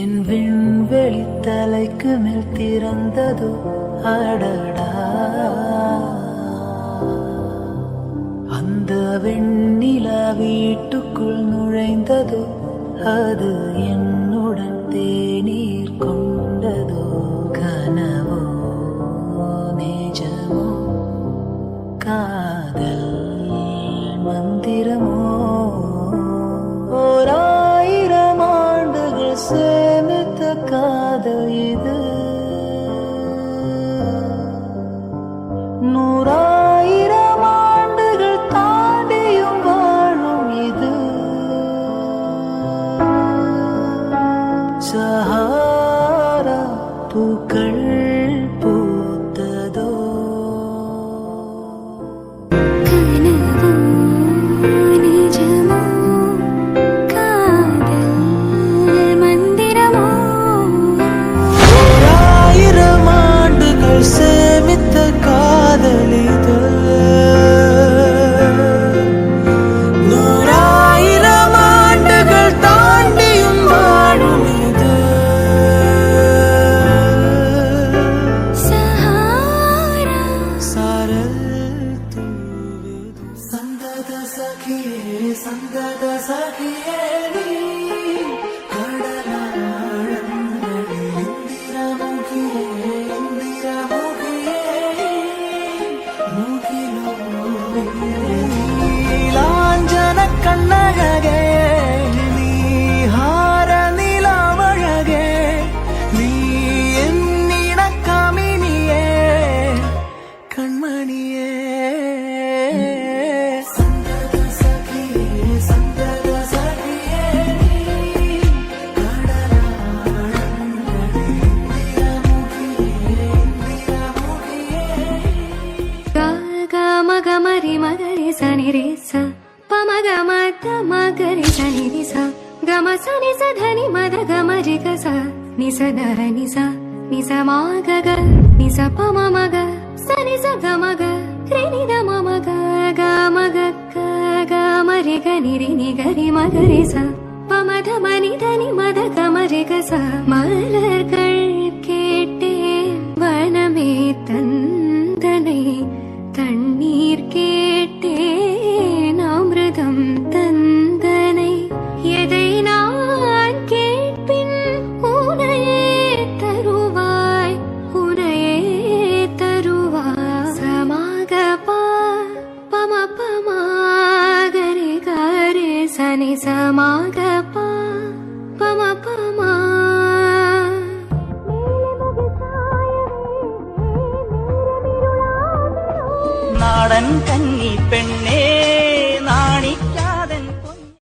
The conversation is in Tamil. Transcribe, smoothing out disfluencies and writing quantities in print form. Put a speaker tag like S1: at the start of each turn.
S1: என் விண்வெளி தலைக்கு மேல் திறந்ததோ அடடா, அந்த வெண்ணிலா வீட்டுக்குள் நுழைந்ததோ அது என்னுடன் தேநீர் கொண்டதோ. கனவோ நேஜமோ காதல் மந்திரமோ, ஓராயிரம் ஆண்டுகள் சேமித்த காதல் இது, நூறாயிரம் ஆண்டுகள் தாண்டியும் வாழும் இது. சஹாரா பூக்கள் பூத்ததோ. சேமித்த காதலிது, நூறாயிரம் ஆண்டுகள் தாண்டியும் வாழும் இது. சஹாரா சாரல் தூவுது. சந்தத சகியே சந்தத சகியே நீ கண்ணழகே, நீ ஹார நிலவழகே, நீ என்னிட காமினியே கண்மணியே. சந்தத சகியே சந்தத சகியே நீ கடலாழந்தே இந்திரமுகியே இந்திரமுகியே.
S2: மக மரி மகரி சனி ரே ச பமக மத மகரி சனி ரி ச கம சனி ச தனி மத கமரி க ச நி ச த நி ச நி ச மா க க நி ச ப ம ம க சனி ச க ம க ரி நி த ம ம க க ம க க க ம ரி க நி ரி நி க ரி ம க ரி ச ப ம த ம நி த நி மத கமரி க ச. மலர்கள் கேட்டேன் வனமே தந்தனை, தண்ணீர் கேட்டேன் அமிர்தம் தந்தனை, எதை நான் கேட்பின் உனையே தருவாய் உனையே தருவாய். சமாக பா பம பமாகரி கரி சனி சமாக பா பம பமா.
S1: நாடன் கன்னி பெண்